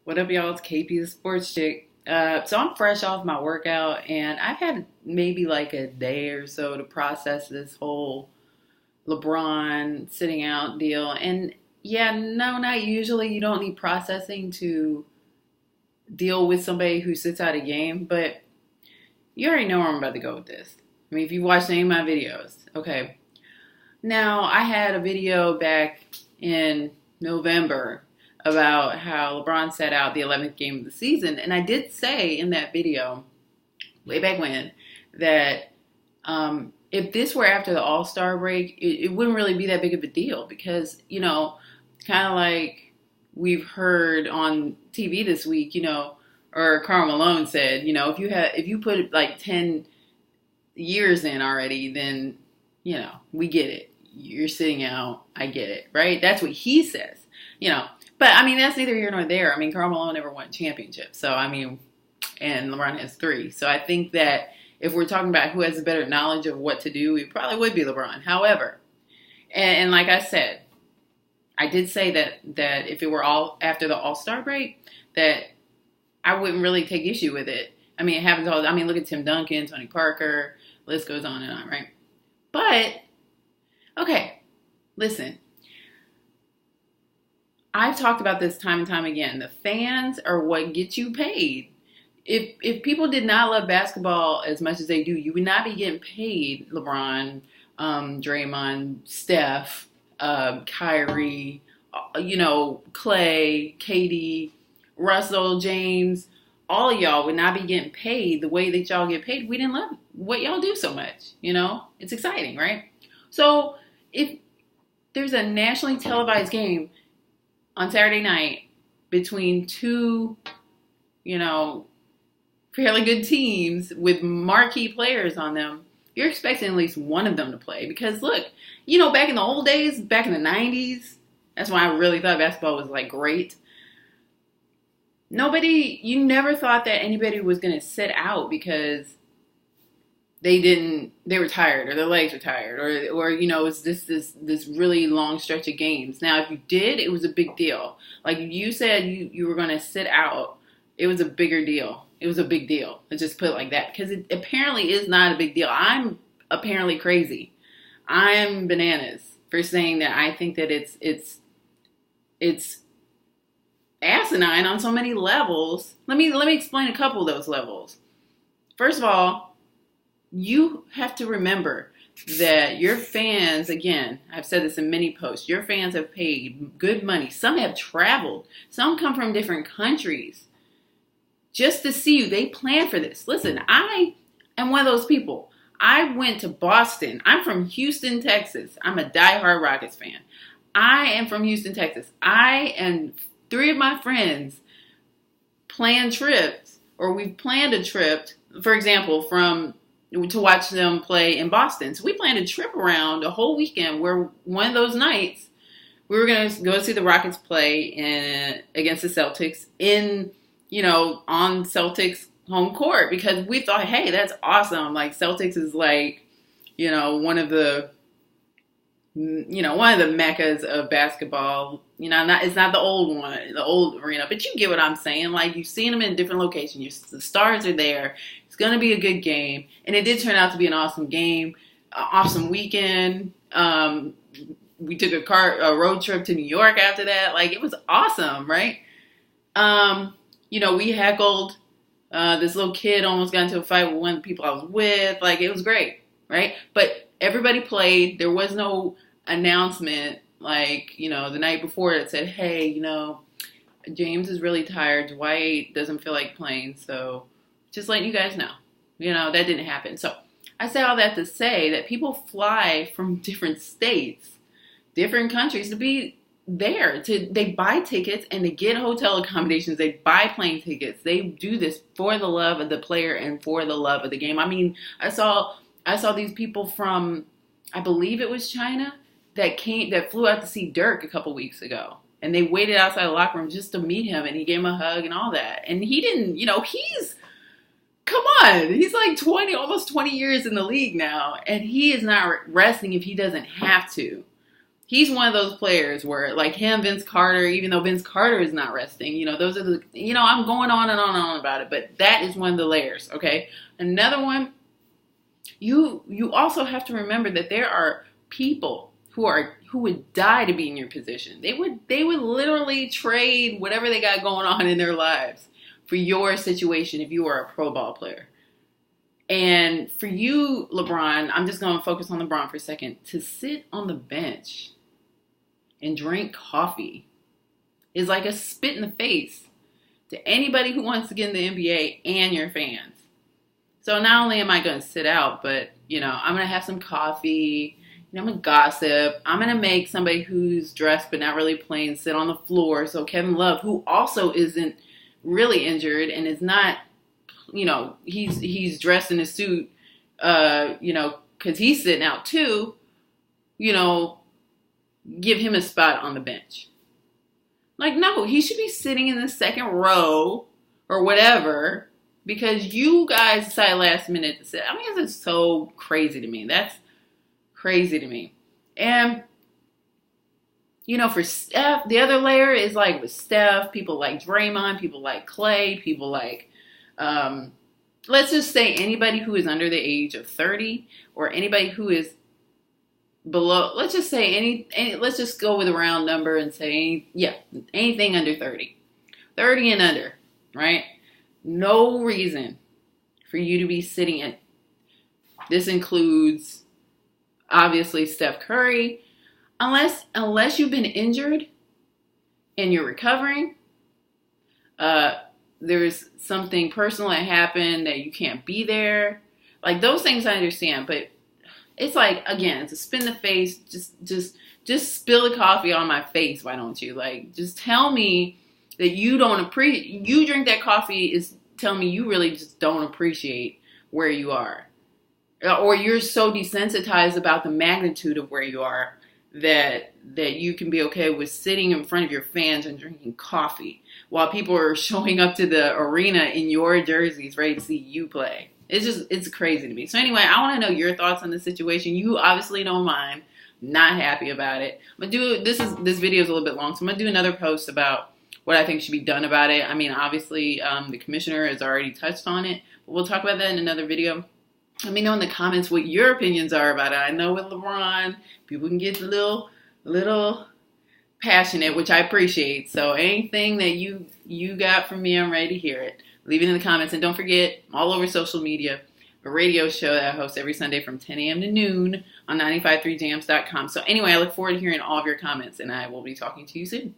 What up, y'all? It's KP, the sports chick. So I'm fresh off my workout, and I've had maybe like a day or so to process this whole LeBron sitting out deal. And yeah, no, not usually. You don't need processing to deal with somebody who sits out a game, but you already know where I'm about to go with this. I mean, if you watched any of my videos, okay. Now, I had a video back in November about how LeBron sat out the 11th game of the season. And I did say in that video, way back when, that if this were after the All-Star break, it wouldn't really be that big of a deal because, kind of like we've heard on TV this week, or Karl Malone said, if you put like 10 years in already, then, we get it. You're sitting out. I get it, right? That's what he says, But, I mean, that's neither here nor there. I mean, Karl Malone never won a championship. So, and LeBron has 3. So, I think that if we're talking about who has a better knowledge of what to do, it probably would be LeBron. However, and like I said, I did say that if it were all after the All-Star break, that I wouldn't really take issue with it. I mean, it happens all. I mean, look at Tim Duncan, Tony Parker, list goes on and on, right? But, okay, listen. I've talked about this time and time again. The fans are what gets you paid. If people did not love basketball as much as they do, you would not be getting paid LeBron, Draymond, Steph, Kyrie, Clay, Katie, Russell, James. All of y'all would not be getting paid the way that y'all get paid. We didn't love what y'all do so much. It's exciting, right? So if there's a nationally televised game on Saturday night between two, fairly good teams with marquee players on them, you're expecting at least one of them to play. Because look, back in the old days, back in the 90s, that's when I really thought basketball was like great. You never thought that anybody was going to sit out because they were tired or their legs were tired or it's this really long stretch of games. Now, if you did, it was a big deal. Like you said you were going to sit out, it was a bigger deal. It was a big deal. Let's just put it like that because it apparently is not a big deal. I'm apparently crazy. I'm bananas for saying that I think that it's asinine on so many levels. Let me explain a couple of those levels. First of all, you have to remember that your fans, again, I've said this in many posts, your fans have paid good money. Some have traveled. Some come from different countries just to see you. They plan for this. Listen, I am one of those people. I went to Boston. I'm from Houston, Texas. I'm a diehard Rockets fan. I am from Houston, Texas. I and 3 of my friends planned trips, or we've planned a trip, for example, to watch them play in Boston. So we planned a trip around a whole weekend where one of those nights we were going to go see the Rockets play against the Celtics on Celtics home court because we thought, hey, that's awesome. Like Celtics is like, one of the meccas of basketball. It's not the old one, the old arena, but you get what I'm saying. Like you've seen them in different locations. The stars are there. It's going to be a good game. And it did turn out to be an awesome game, awesome weekend. We took a road trip to New York after that. Like it was awesome, right? We heckled. This little kid almost got into a fight with one of the people I was with. Like it was great, right? But everybody played. There was no announcement like, the night before that said, hey, James is really tired. Dwight doesn't feel like playing. So just letting you guys know, that didn't happen. So I say all that to say that people fly from different states, different countries to be there. They buy tickets and they get hotel accommodations. They buy plane tickets. They do this for the love of the player and for the love of the game. I mean, I saw these people from, I believe it was China, that flew out to see Dirk a couple weeks ago. And they waited outside the locker room just to meet him, and he gave him a hug and all that. And he didn't, come on. He's like almost 20 years in the league now, and he is not resting if he doesn't have to. He's one of those players where, like him, Vince Carter, even though Vince Carter is not resting, those are the, I'm going on and on and on about it, but that is one of the layers, okay? Another one, you also have to remember that there are people who would die to be in your position. They would literally trade whatever they got going on in their lives for your situation if you are a pro ball player. And for you, LeBron, I'm just going to focus on LeBron for a second, to sit on the bench and drink coffee is like a spit in the face to anybody who wants to get in the NBA and your fans. So not only am I going to sit out, but, I'm going to have some coffee. I'm going to gossip. I'm going to make somebody who's dressed but not really playing sit on the floor. So Kevin Love, who also isn't really injured and is not, he's dressed in a suit, because he's sitting out too, give him a spot on the bench. Like, no, he should be sitting in the second row or whatever because you guys decided last minute to sit. I mean, it's so crazy to me. That's crazy to me. And, for Steph, the other layer is like with Steph, people like Draymond, people like Clay, people like, let's just say anybody who is under the age of 30 or anybody who is below, let's just say let's just go with a round number and say, anything under 30. 30 and under, right? No reason for you to be sitting in. This includes, obviously, Steph Curry. Unless you've been injured and you're recovering, there's something personal that happened that you can't be there. Like, those things I understand, but it's like, again, it's a spin in the face. Just spill the coffee on my face, why don't you? Like, just tell me that you don't appreciate, you drink that coffee is telling me you really just don't appreciate where you are. Or you're so desensitized about the magnitude of where you are that you can be okay with sitting in front of your fans and drinking coffee while people are showing up to the arena in your jerseys ready to see you play. It's crazy to me. So anyway, I want to know your thoughts on the situation. You obviously know mine. Not happy about it. I'm gonna do this video is a little bit long, so I'm gonna do another post about what I think should be done about it. I mean, obviously, the commissioner has already touched on it, but we'll talk about that in another video. Let me know in the comments what your opinions are about it. I know with LeBron, people can get a little passionate, which I appreciate. So anything that you got from me, I'm ready to hear it. Leave it in the comments. And don't forget, I'm all over social media, a radio show that I host every Sunday from 10 a.m. to noon on 953jams.com. So anyway, I look forward to hearing all of your comments, and I will be talking to you soon.